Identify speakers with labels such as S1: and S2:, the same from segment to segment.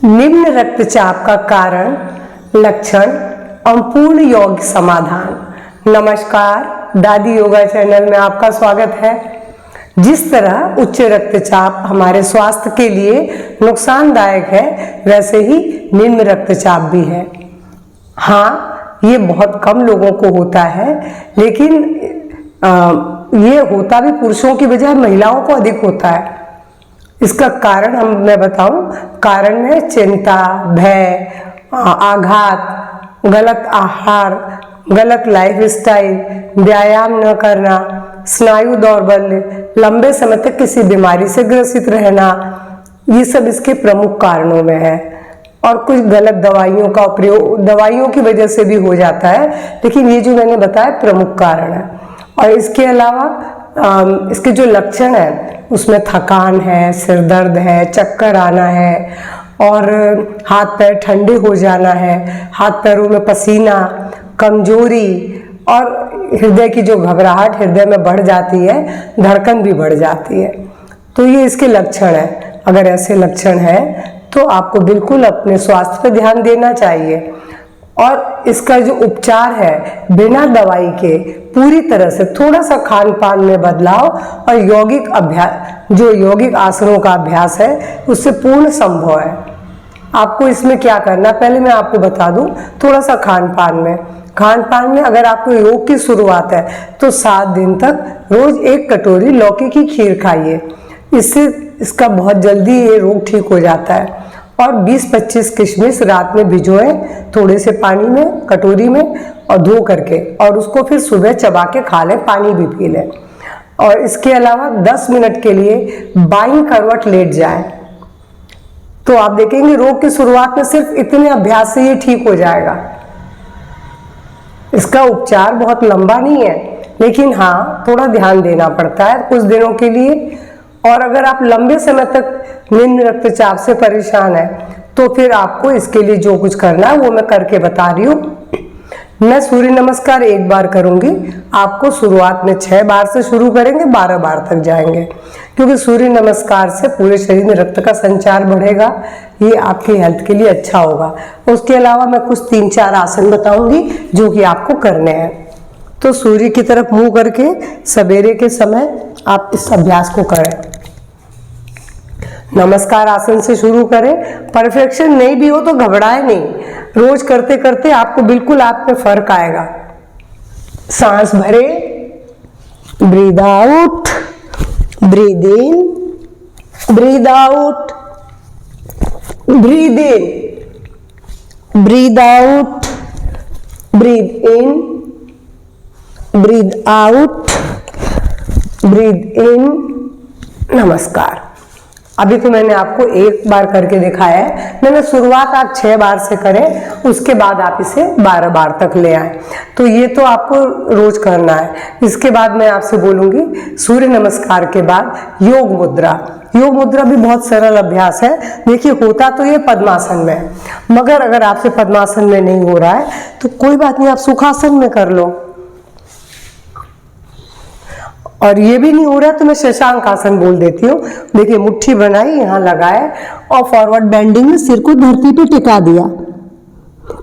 S1: निम्न रक्तचाप का कारण, लक्षण, संपूर्ण योग समाधान। नमस्कार, दादी योगा चैनल में आपका स्वागत है। जिस तरह उच्च रक्तचाप हमारे स्वास्थ्य के लिए नुकसानदायक है, वैसे ही निम्न रक्तचाप भी है। हाँ, ये बहुत कम लोगों को होता है, लेकिन ये होता भी पुरुषों की बजाय महिलाओं को अधिक होता है। इसका कारण मैं बताऊं, कारण है चिंता, भय, आघात, गलत आहार, गलत लाइफस्टाइल, व्यायाम न करना, स्नायु दौर्बल्य, लंबे समय तक किसी बीमारी से ग्रसित रहना, ये सब इसके प्रमुख कारणों में है। और कुछ गलत दवाइयों का प्रयोग दवाइयों की वजह से भी हो जाता है, लेकिन ये जो मैंने बताया प्रमुख कारण है। और इसके अलावा इसके जो लक्षण है उसमें थकान है, सिर दर्द है, चक्कर आना है और हाथ पैर ठंडे हो जाना है, हाथ पैरों में पसीना, कमजोरी और हृदय की जो घबराहट हृदय में बढ़ जाती है, धड़कन भी बढ़ जाती है। तो ये इसके लक्षण है। अगर ऐसे लक्षण है तो आपको बिल्कुल अपने स्वास्थ्य पर ध्यान देना चाहिए। और इसका जो उपचार है, बिना दवाई के पूरी तरह से थोड़ा सा खान पान में बदलाव और यौगिक अभ्यास, जो यौगिक आसनों का अभ्यास है, उससे पूर्ण संभव है। आपको इसमें क्या करना, पहले मैं आपको बता दूं, थोड़ा सा खान पान में अगर आपको योग की शुरुआत है तो 7 दिन तक रोज 1 कटोरी लौकी की खीर खाइए। इससे इसका बहुत जल्दी ये रोग ठीक हो जाता है। और 20-25 किशमिश रात में भिजोएं थोड़े से पानी में, कटोरी में, और धो करके, और उसको फिर सुबह चबा के खा लें, पानी भी पी लें। और इसके अलावा 10 मिनट के लिए बाईं करवट लेट जाएं, तो आप देखेंगे रोग की शुरुआत में सिर्फ इतने अभ्यास से ये ठीक हो जाएगा। इसका उपचार बहुत लंबा नहीं है, लेकिन हाँ, थोड़ा ध्यान देना पड़ता है कुछ दिनों के लिए। और अगर आप लंबे समय तक निम्न रक्तचाप से परेशान है तो फिर आपको इसके लिए जो कुछ करना है वो मैं करके बता रही हूँ। मैं सूर्य नमस्कार 1 बार करूंगी। आपको शुरुआत में 6 बार से शुरू करेंगे, 12 बार तक जाएंगे, क्योंकि सूर्य नमस्कार से पूरे शरीर में रक्त का संचार बढ़ेगा। ये आपकी हेल्थ के लिए अच्छा होगा। उसके अलावा मैं कुछ 3-4 आसन बताऊंगी जो कि आपको करने हैं। तो सूर्य की तरफ मुंह करके सवेरे के समय आप इस अभ्यास को करें। नमस्कार आसन से शुरू करें। परफेक्शन नहीं भी हो तो घबराए नहीं, रोज करते करते आपको बिल्कुल आप में फर्क आएगा। सांस भरे, breathe out, breathe in, breathe out, breathe in, breathe out, breathe in, breathe out, breathe in. नमस्कार। अभी तो मैंने आपको 1 बार करके दिखाया है। मैंने शुरुआत आप 6 बार से करें, उसके बाद आप इसे 12 बार तक ले आए। तो ये तो आपको रोज करना है। इसके बाद मैं आपसे बोलूंगी, सूर्य नमस्कार के बाद योग मुद्रा। योग मुद्रा भी बहुत सरल अभ्यास है। देखिए, होता तो ये पद्मासन में है, मगर अगर आपसे पद्मासन में नहीं हो रहा है तो कोई बात नहीं, आप सुखासन में कर लो। और ये भी नहीं हो रहा तो मैं शशांक आसन बोल देती हूँ। देखिए, मुट्ठी बनाई, यहाँ लगाए और फॉरवर्ड बेंडिंग में सिर को धरती पे टिका दिया,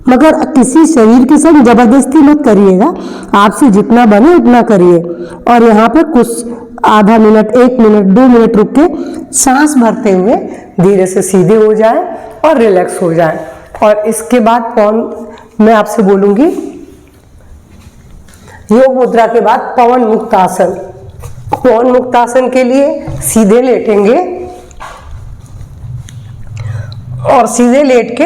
S1: मगर किसी शरीर के संग जबरदस्ती मत करिएगा। आपसे जितना बने उतना करिए। और यहाँ पर कुछ आधा मिनट, 1 मिनट, 2 मिनट रुक के सांस भरते हुए धीरे से सीधे हो जाए और रिलैक्स हो जाए। और इसके बाद मैं आपसे बोलूंगी, योग मुद्रा के बाद पवन मुक्त आसन। पवन मुक्त आसन के लिए सीधे लेटेंगे और सीधे लेट के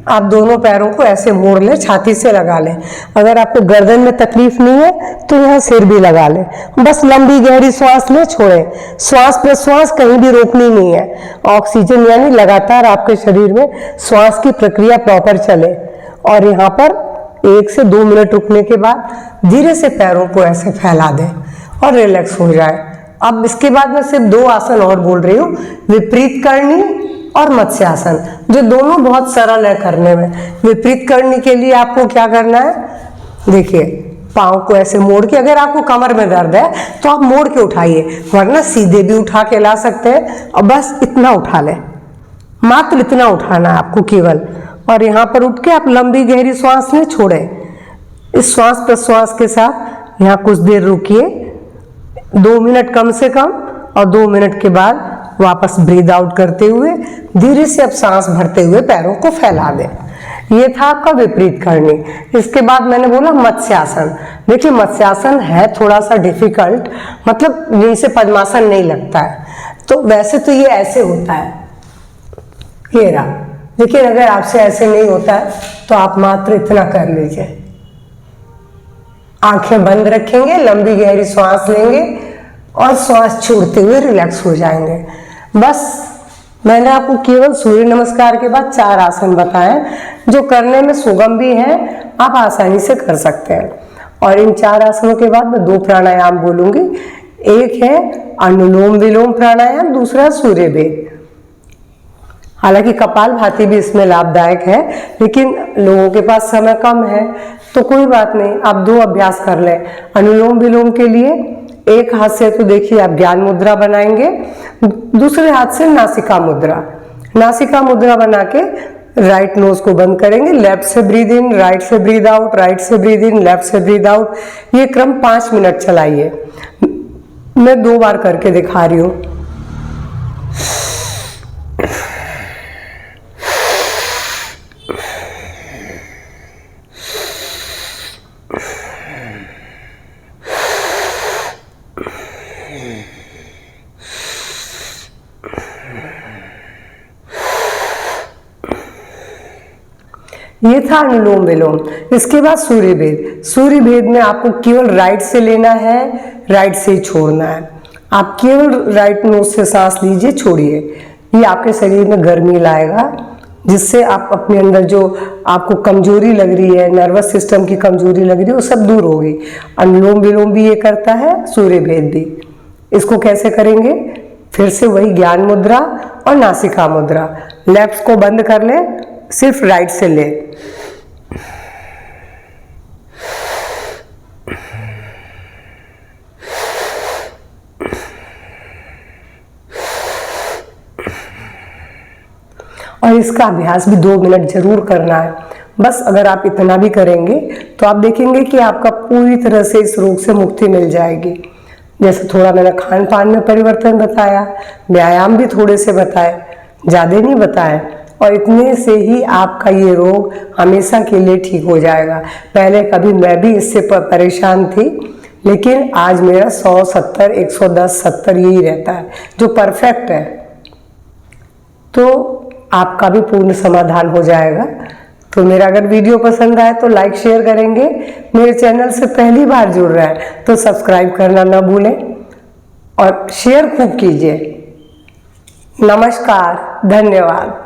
S1: आप दोनों पैरों को ऐसे मोड़ लें, छाती से लगा लें। अगर आपको गर्दन में तकलीफ नहीं है तो यहाँ सिर भी लगा लें। बस लंबी गहरी श्वास लें, छोड़ें। श्वास प्रश्वास कहीं भी रोकनी नहीं है। ऑक्सीजन यानी लगातार आपके शरीर में श्वास की प्रक्रिया प्रॉपर चले। और यहाँ पर 1 से 2 मिनट रुकने के बाद धीरे से पैरों को ऐसे फैला दें और रिलैक्स हो जाए। अब इसके बाद मैं सिर्फ 2 आसन और बोल रही हूँ, विपरीत करनी और मत्स्यासन, जो दोनों बहुत सरल है करने में। विपरीत करनी के लिए आपको क्या करना है, देखिए, पाँव को ऐसे मोड़ के, अगर आपको कमर में दर्द है तो आप मोड़ के उठाइए, वरना सीधे भी उठा के ला सकते हैं। और बस इतना उठा लें, मात्र इतना उठाना है आपको केवल। और यहाँ पर उठ के आप लंबी गहरी श्वास लें, छोड़ें। इस श्वास प्रश्वास के साथ यहाँ कुछ देर रुकिए, 2 मिनट कम से कम, और 2 मिनट के बाद वापस ब्रीद आउट करते हुए धीरे से अब सांस भरते हुए पैरों को फैला दें। ये था आपका विपरीत करनी। इसके बाद मैंने बोला मत्स्यासन। देखिए मत्स्यासन है थोड़ा सा डिफिकल्ट, मतलब नीचे पद्मासन नहीं लगता है, तो वैसे तो ये ऐसे होता है, ये रहा। लेकिन अगर आपसे ऐसे नहीं होता है तो आप मात्र इतना कर लीजिए, आंखें बंद रखेंगे, लंबी गहरी सांस लेंगे और श्वास छोड़ते हुए रिलैक्स हो जाएंगे। बस मैंने आपको केवल सूर्य नमस्कार के बाद 4 आसन बताए जो करने में सुगम भी हैं, आप आसानी से कर सकते हैं। और इन 4 आसनों के बाद मैं 2 प्राणायाम बोलूंगी। एक है अनुलोम विलोम प्राणायाम, दूसरा सूर्य भेद। हालांकि कपालभाति भी इसमें लाभदायक है, लेकिन लोगों के पास समय कम है तो कोई बात नहीं, आप 2 अभ्यास कर लें। अनुलोम विलोम के लिए एक हाथ से तो देखिए आप ज्ञान मुद्रा बनाएंगे, दूसरे हाथ से नासिका मुद्रा। नासिका मुद्रा बना के राइट नोज को बंद करेंगे, लेफ्ट से ब्रीद इन, राइट से ब्रीद आउट, राइट से ब्रीद इन, लेफ्ट से ब्रीद आउट। ये क्रम 5 मिनट चलाइए। मैं 2 बार करके दिखा रही हूँ। ये था अनुलोम विलोम। इसके बाद सूर्य भेद। सूर्य भेद में आपको केवल राइट से लेना है, राइट से ही छोड़ना है। आप केवल राइट नोज से सांस लीजिए, छोड़िए। ये आपके शरीर में गर्मी लाएगा, जिससे आप अपने अंदर जो आपको कमजोरी लग रही है, नर्वस सिस्टम की कमजोरी लग रही है, वो सब दूर होगी। अनुलोम विलोम भी ये करता है, सूर्य भेद भी। इसको कैसे करेंगे? फिर से वही ज्ञान मुद्रा और नासिका मुद्रा। लेफ्ट को बंद कर ले, सिर्फ राइट से ले। और इसका अभ्यास भी 2 मिनट जरूर करना है। बस अगर आप इतना भी करेंगे तो आप देखेंगे कि आपका पूरी तरह से इस रोग से मुक्ति मिल जाएगी। जैसे थोड़ा मैंने खान पान में परिवर्तन बताया, व्यायाम भी थोड़े से बताए, ज़्यादा नहीं बताए, और इतने से ही आपका ये रोग हमेशा के लिए ठीक हो जाएगा। पहले कभी मैं भी इससे परेशान थी, लेकिन आज मेरा 100, 70, 110, 70 यही रहता है, जो परफेक्ट है। तो आपका भी पूर्ण समाधान हो जाएगा। तो मेरा अगर वीडियो पसंद आए तो लाइक शेयर करेंगे। मेरे चैनल से पहली बार जुड़ रहे हैं तो सब्सक्राइब करना ना भूलें और शेयर खूब कीजिए। नमस्कार, धन्यवाद।